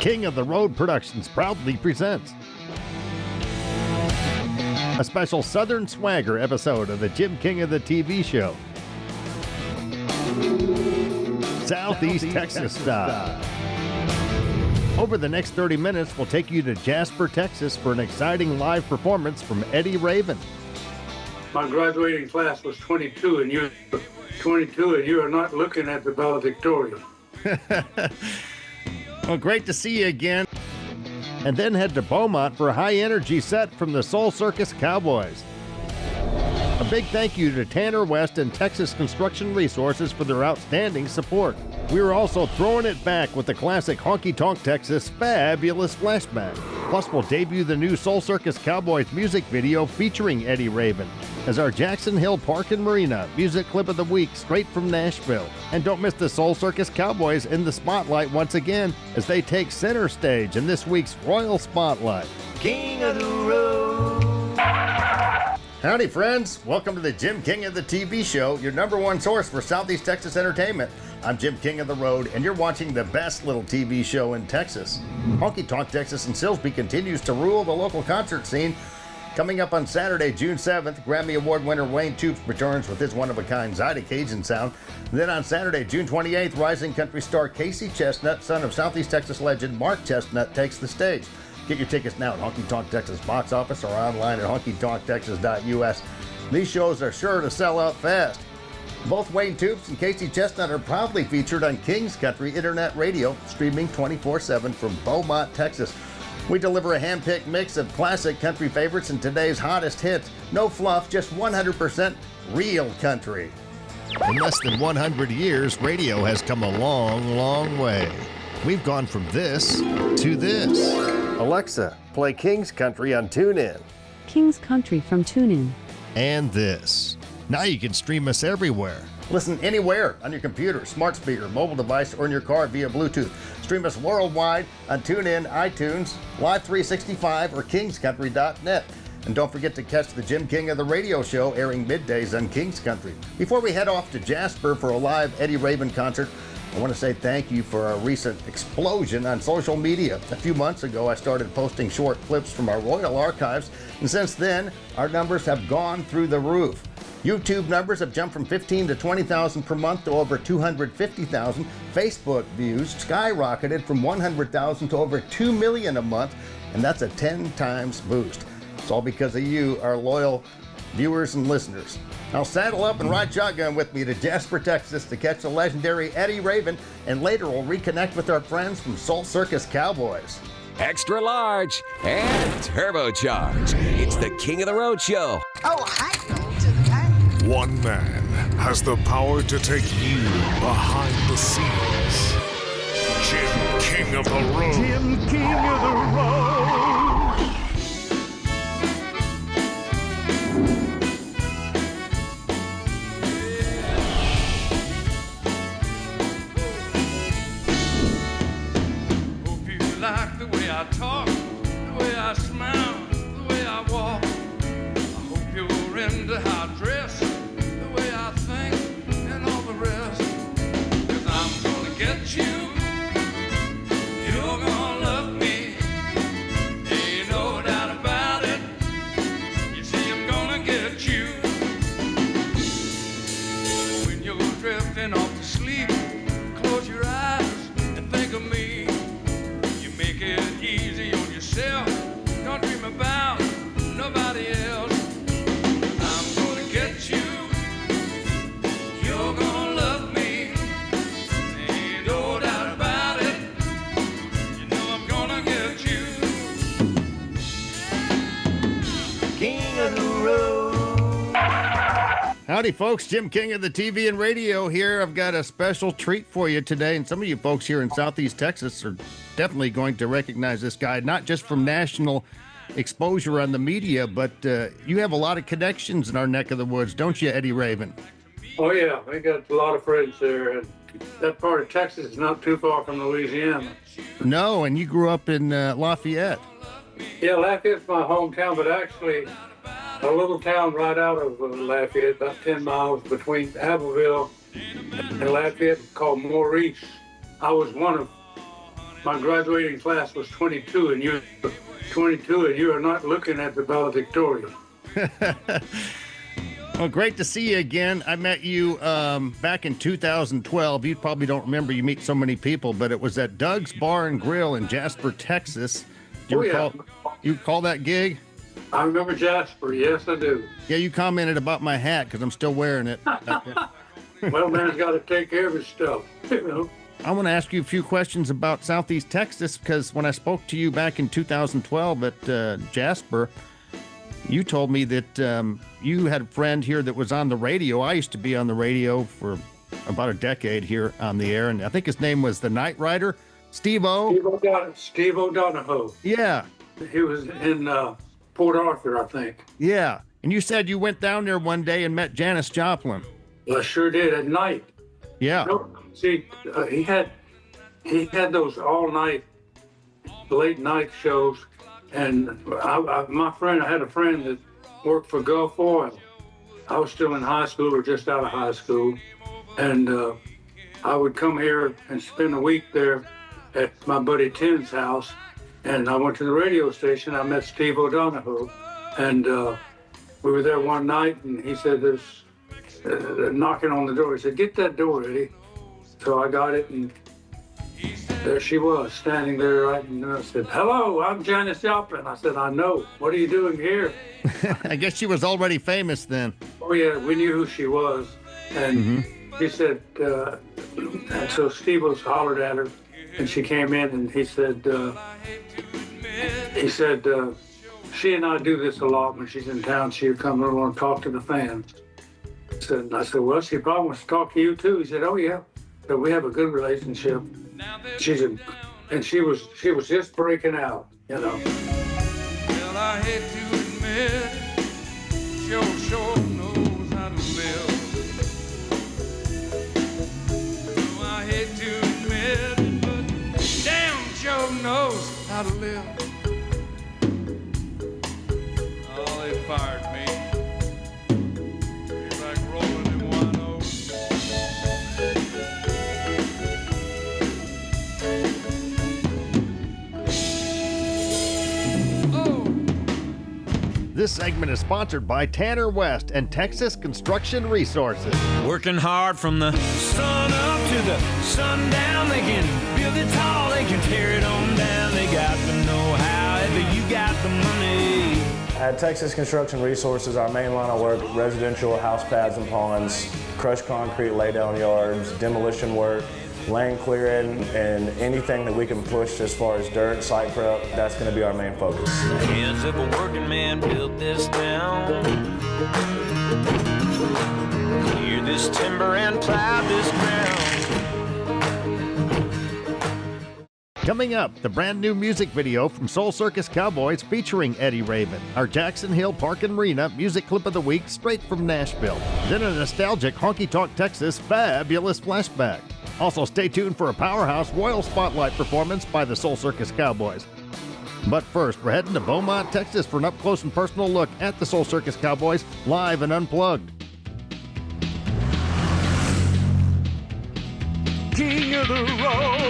King of the Road Productions proudly presents a special Southern Swagger episode of the Jim King of the TV show. Southeast Texas style. Over the next 30 minutes, we'll take you to Jasper, Texas for an exciting live performance from Eddy Raven. My graduating class was 22, and you're 22, and you are not looking at the valedictorian. Well, great to see you again. And then head to Beaumont for a high-energy set from the Soul Circus Cowboys. A big thank you to Tanner West and Texas Construction Resources for their outstanding support. We are also throwing it back with the classic Honky Tonk Texas Fabulous Flashback. Plus, we'll debut the new Soul Circus Cowboys music video featuring Eddy Raven as our Jackson Hill Park and Marina music clip of the week straight from Nashville. And don't miss the Soul Circus Cowboys in the spotlight once again as they take center stage in this week's Royal Spotlight. King of the Road. Howdy, friends. Welcome to the Jim King of the TV show, your number one source for Southeast Texas entertainment. I'm Jim King of the Road, and you're watching the best little TV show in Texas. Honky Tonk Texas in Silsbee continues to rule the local concert scene. Coming up on Saturday, June 7th, Grammy Award winner Wayne Toups returns with his one-of-a-kind Zyda Cajun sound. Then on Saturday, June 28th, rising country star Casey Chestnut, son of Southeast Texas legend Mark Chestnut, takes the stage. Get your tickets now at Honky Tonk Texas box office or online at honkytonktexas.us. These shows are sure to sell out fast. Both Wayne Toups and Casey Chestnut are proudly featured on King's Country Internet Radio, streaming 24/7 from Beaumont, Texas. We deliver a hand-picked mix of classic country favorites and today's hottest hits. No fluff, just 100% real country. In less than 100 years, radio has come a long, long way. We've gone from this to this. Alexa, play King's Country on TuneIn. King's Country from TuneIn. And this. Now you can stream us everywhere. Listen anywhere on your computer, smart speaker, mobile device, or in your car via Bluetooth. Stream us worldwide on TuneIn, iTunes, Live 365, or kingscountry.net. And don't forget to catch the Jim King of the Radio show airing middays on King's Country. Before we head off to Jasper for a live Eddy Raven concert, I want to say thank you for our recent explosion on social media. A few months ago, I started posting short clips from our Royal archives, and since then, our numbers have gone through the roof. YouTube numbers have jumped from 15 to 20,000 per month to over 250,000. Facebook views skyrocketed from 100,000 to over 2 million a month, and that's a 10 times boost. It's all because of you, our loyal viewers and listeners. Now saddle up and ride shotgun with me to Jasper, Texas to catch the legendary Eddy Raven, and later we'll reconnect with our friends from Soul Circus Cowboys. Extra large and turbocharged. It's the King of the Road show. Oh, hi, to the time. One man has the power to take you behind the scenes. Jim King of the Road. Jim King of the Road. Like the way I talk, the way I smile, the way I walk. I hope you're into how I dress, the way I think, and all the rest. 'Cause I'm gonna get you, you're gonna love me, ain't no doubt about it. You see, I'm gonna get you. When you're drifting off to sleep, close your eyes and think of me. Make it easy on yourself. Don't dream about nobody else. I'm gonna get you. You're gonna love me. Ain't no doubt about it. You know I'm gonna get you. King of the Road. Howdy, folks. Jim King of the TV and radio here. I've got a special treat for you today, and some of you folks here in Southeast Texas are definitely going to recognize this guy, not just from national exposure on the media, but you have a lot of connections in our neck of the woods, don't you, Eddy Raven? Oh, yeah, we got a lot of friends there. And that part of Texas is not too far from Louisiana. No, and you grew up in Lafayette. Yeah, Lafayette's my hometown, but actually a little town right out of Lafayette, about 10 miles between Abbeville and Lafayette, called Maurice. I was one of my graduating class was 22, and you're 22, and you are not looking at the valedictorian. Well, great to see you again. I met you back in 2012. You probably don't remember, you meet so many people, but it was at Doug's Bar and Grill in Jasper, Texas. Do you you recall that gig? I remember Jasper. Yes, I do. Yeah, you commented about my hat because I'm still wearing it. Well, man's got to take care of his stuff, you know. I want to ask you a few questions about Southeast Texas because when I spoke to you back in 2012 at Jasper, you told me that you had a friend here that was on the radio. I used to be on the radio for about a decade here on the air, and I think his name was the Night Rider, Steve-O. Steve O'Donohoe. Yeah. He was in Port Arthur, I think. Yeah. And you said you went down there one day and met Janis Joplin. Well, I sure did at night. Yeah. No, see, he had those all-night, late-night shows. And I had a friend that worked for Gulf Oil. I was still in high school or just out of high school. And I would come here and spend a week there at my buddy Tim's house. And I went to the radio station. I met Steve O'Donohoe. And we were there one night, and he said, there's knocking on the door. He said, get that door, Eddie. So I got it, and there she was, standing there right, and I said, hello, I'm Janis Joplin. I said, I know. What are you doing here? I guess she was already famous then. Oh, yeah, we knew who she was. And he said, and so Steve was hollered at her, and she came in, and he said, she and I do this a lot when she's in town. She'll come over and talk to the fans. I said, well, she probably wants to talk to you too. He said, oh, yeah. So we have a good relationship. And she was just breaking out, you know. Well, I hate to admit, sure knows how to live. Oh, I hate to admit, but damn sure knows how to live. Oh, they fired me. It's like rolling in wino. This segment is sponsored by Tanner West and Texas Construction Resources. Working hard from the sun up to the sundown. They can build it tall, they can tear it on down. They got the know-how, if you got the money. At Texas Construction Resources, our main line of work, residential house pads and ponds, crushed concrete laydown yards, demolition work, land clearing, and anything that we can push as far as dirt, site prep, that's going to be our main focus. Hands of a working man built this town. Clear this timber and plow this ground. Coming up, the brand new music video from Soul Circus Cowboys featuring Eddy Raven, our Jackson Hill Park and Marina music clip of the week straight from Nashville. Then a nostalgic Honky Tonk Texas fabulous flashback. Also, stay tuned for a powerhouse Royal Spotlight performance by the Soul Circus Cowboys. But first, we're heading to Beaumont, Texas for an up-close and personal look at the Soul Circus Cowboys, live and unplugged. King of the road.